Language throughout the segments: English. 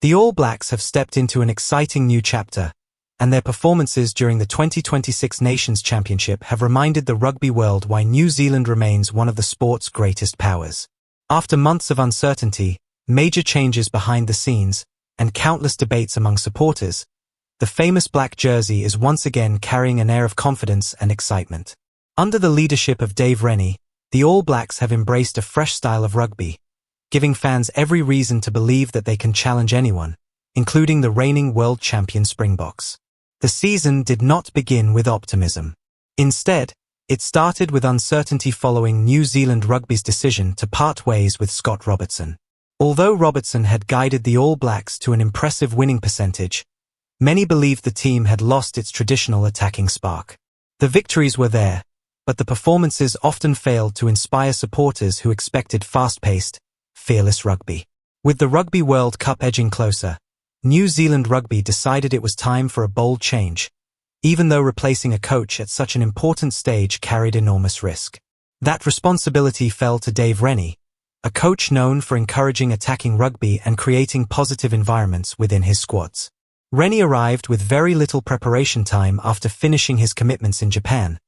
The All Blacks have stepped into an exciting new chapter, and their performances during the 2026 Nations Championship have reminded the rugby world why New Zealand remains one of the sport's greatest powers. After months of uncertainty, major changes behind the scenes, and countless debates among supporters, the famous black jersey is once again carrying an air of confidence and excitement. Under the leadership of Dave Rennie, the All Blacks have embraced a fresh style of rugby, giving fans every reason to believe that they can challenge anyone, including the reigning world champion Springboks. The season did not begin with optimism. Instead, it started with uncertainty following New Zealand Rugby's decision to part ways with Scott Robertson. Although Robertson had guided the All Blacks to an impressive winning percentage, many believed the team had lost its traditional attacking spark. The victories were there, but the performances often failed to inspire supporters who expected fast-paced, fearless rugby. With the Rugby World Cup edging closer, New Zealand Rugby decided it was time for a bold change, even though replacing a coach at such an important stage carried enormous risk. That responsibility fell to Dave Rennie, a coach known for encouraging attacking rugby and creating positive environments within his squads. Rennie arrived with very little preparation time after finishing his commitments in Japan,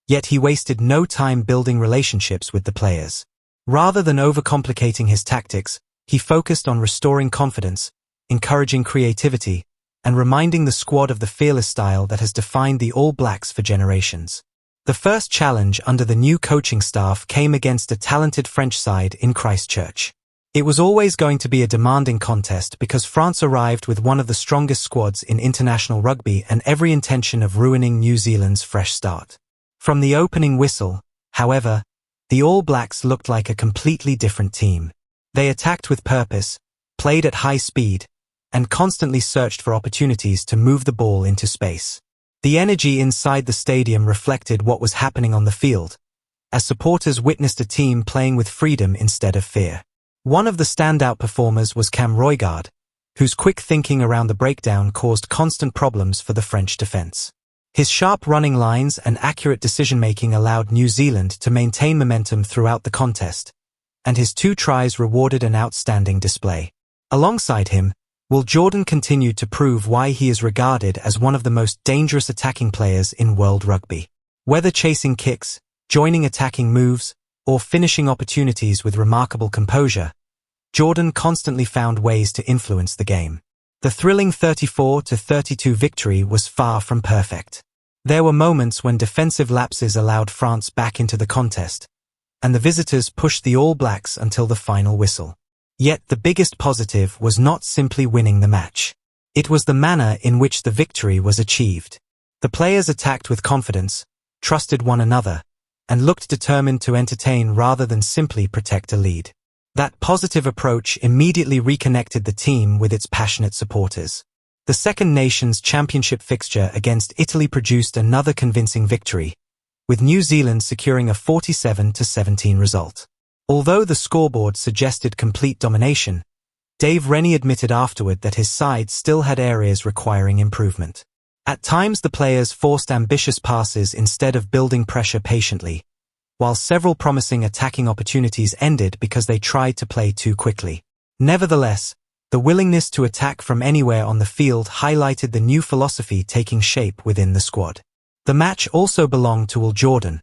yet he wasted no time building relationships with the players. Rather than overcomplicating his tactics, he focused on restoring confidence, encouraging creativity, and reminding the squad of the fearless style that has defined the All Blacks for generations. The first challenge under the new coaching staff came against a talented French side in Christchurch. It was always going to be a demanding contest because France arrived with one of the strongest squads in international rugby and every intention of ruining New Zealand's fresh start. From the opening whistle, however, the All Blacks looked like a completely different team. They attacked with purpose, played at high speed, and constantly searched for opportunities to move the ball into space. The energy inside the stadium reflected what was happening on the field, as supporters witnessed a team playing with freedom instead of fear. One of the standout performers was Roigard, whose quick thinking around the breakdown caused constant problems for the French defense. His sharp running lines and accurate decision-making allowed New Zealand to maintain momentum throughout the contest, and his 2 tries rewarded an outstanding display. Alongside him, Will Jordan continued to prove why he is regarded as one of the most dangerous attacking players in world rugby. Whether chasing kicks, joining attacking moves, or finishing opportunities with remarkable composure, Jordan constantly found ways to influence the game. The thrilling 34-32 victory was far from perfect. There were moments when defensive lapses allowed France back into the contest, and the visitors pushed the All Blacks until the final whistle. Yet the biggest positive was not simply winning the match. It was the manner in which the victory was achieved. The players attacked with confidence, trusted one another, and looked determined to entertain rather than simply protect a lead. That positive approach immediately reconnected the team with its passionate supporters. The Second Nations Championship fixture against Italy produced another convincing victory, with New Zealand securing a 47-17 result. Although the scoreboard suggested complete domination, Dave Rennie admitted afterward that his side still had areas requiring improvement. At times the players forced ambitious passes instead of building pressure patiently, while several promising attacking opportunities ended because they tried to play too quickly. Nevertheless, the willingness to attack from anywhere on the field highlighted the new philosophy taking shape within the squad. The match also belonged to Will Jordan,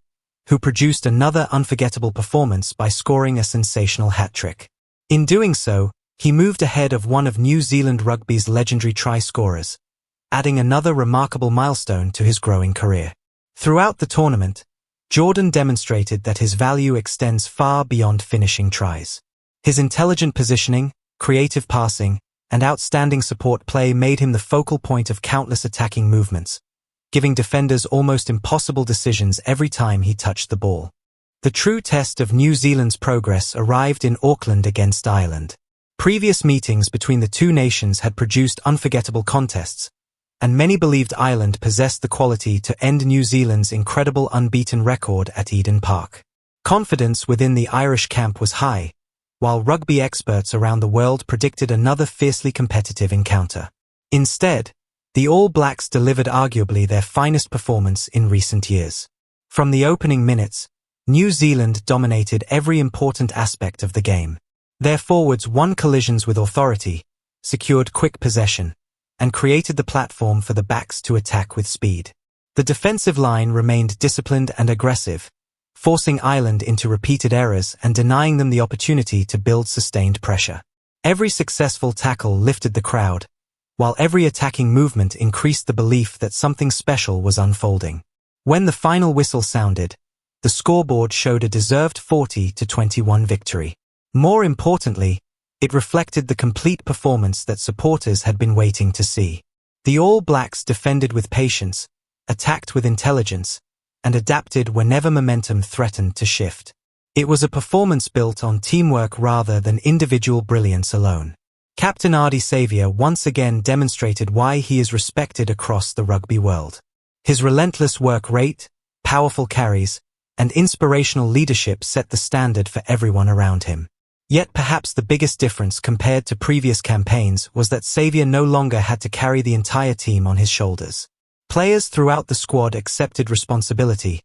who produced another unforgettable performance by scoring a sensational hat-trick. In doing so, he moved ahead of one of New Zealand Rugby's legendary try scorers, adding another remarkable milestone to his growing career. Throughout the tournament, Jordan demonstrated that his value extends far beyond finishing tries. His intelligent positioning, creative passing, and outstanding support play made him the focal point of countless attacking movements, giving defenders almost impossible decisions every time he touched the ball. The true test of New Zealand's progress arrived in Auckland against Ireland. Previous meetings between the two nations had produced unforgettable contests, and many believed Ireland possessed the quality to end New Zealand's incredible unbeaten record at Eden Park. Confidence within the Irish camp was high, while rugby experts around the world predicted another fiercely competitive encounter. Instead, the All Blacks delivered arguably their finest performance in recent years. From the opening minutes, New Zealand dominated every important aspect of the game. Their forwards won collisions with authority, secured quick possession, and created the platform for the backs to attack with speed. The defensive line remained disciplined and aggressive, forcing Ireland into repeated errors and denying them the opportunity to build sustained pressure. Every successful tackle lifted the crowd, while every attacking movement increased the belief that something special was unfolding. When the final whistle sounded, the scoreboard showed a deserved 40-21 victory. More importantly, it reflected the complete performance that supporters had been waiting to see. The All Blacks defended with patience, attacked with intelligence, and adapted whenever momentum threatened to shift. It was a performance built on teamwork rather than individual brilliance alone. Captain Ardie Savea once again demonstrated why he is respected across the rugby world. His relentless work rate, powerful carries, and inspirational leadership set the standard for everyone around him. Yet perhaps the biggest difference compared to previous campaigns was that Savea no longer had to carry the entire team on his shoulders. Players throughout the squad accepted responsibility,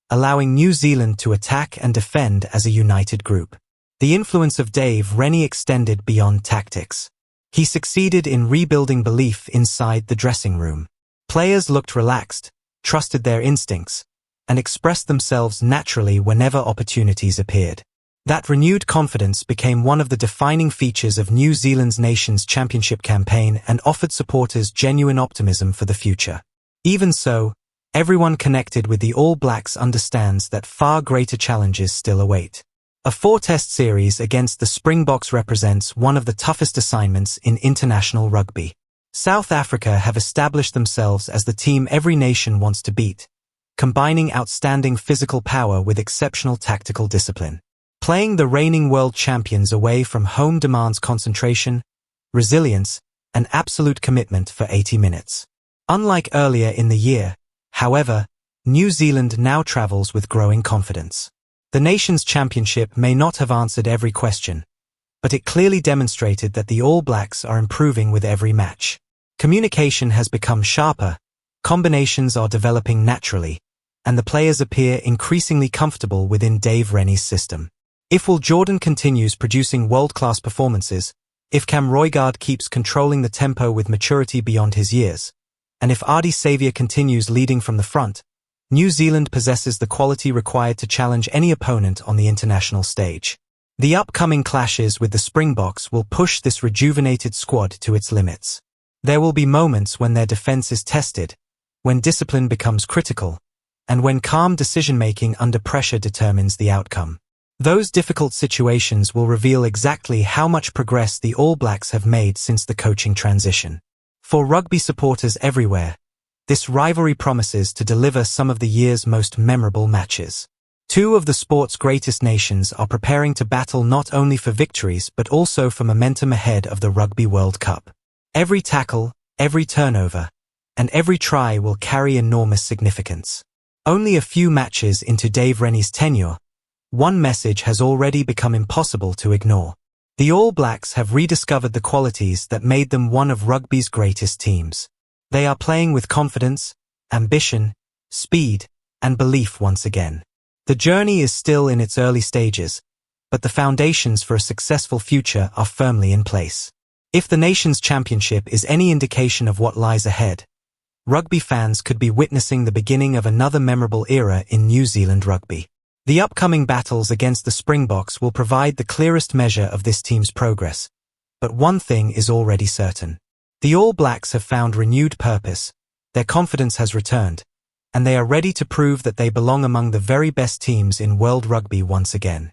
allowing New Zealand to attack and defend as a united group. The influence of Dave Rennie extended beyond tactics. He succeeded in rebuilding belief inside the dressing room. Players looked relaxed, trusted their instincts, and expressed themselves naturally whenever opportunities appeared. That renewed confidence became one of the defining features of New Zealand's Nations Championship campaign and offered supporters genuine optimism for the future. Even so, everyone connected with the All Blacks understands that far greater challenges still await. A 4-test series against the Springboks represents one of the toughest assignments in international rugby. South Africa have established themselves as the team every nation wants to beat, combining outstanding physical power with exceptional tactical discipline. Playing the reigning world champions away from home demands concentration, resilience, and absolute commitment for 80 minutes. Unlike earlier in the year, however, New Zealand now travels with growing confidence. The Nations Championship may not have answered every question, but it clearly demonstrated that the All Blacks are improving with every match. Communication has become sharper, combinations are developing naturally, and the players appear increasingly comfortable within Dave Rennie's system. If Will Jordan continues producing world-class performances, if Cam Roigard keeps controlling the tempo with maturity beyond his years, and if Ardie Savea continues leading from the front, New Zealand possesses the quality required to challenge any opponent on the international stage. The upcoming clashes with the Springboks will push this rejuvenated squad to its limits. There will be moments when their defense is tested, when discipline becomes critical, and when calm decision-making under pressure determines the outcome. Those difficult situations will reveal exactly how much progress the All Blacks have made since the coaching transition. For rugby supporters everywhere, this rivalry promises to deliver some of the year's most memorable matches. Two of the sport's greatest nations are preparing to battle not only for victories but also for momentum ahead of the Rugby World Cup. Every tackle, every turnover, and every try will carry enormous significance. Only a few matches into Dave Rennie's tenure, one message has already become impossible to ignore. The All Blacks have rediscovered the qualities that made them one of rugby's greatest teams. They are playing with confidence, ambition, speed, and belief once again. The journey is still in its early stages, but the foundations for a successful future are firmly in place. If the Nations Championship is any indication of what lies ahead, rugby fans could be witnessing the beginning of another memorable era in New Zealand rugby. The upcoming battles against the Springboks will provide the clearest measure of this team's progress, but one thing is already certain. The All Blacks have found renewed purpose, their confidence has returned, and they are ready to prove that they belong among the very best teams in world rugby once again.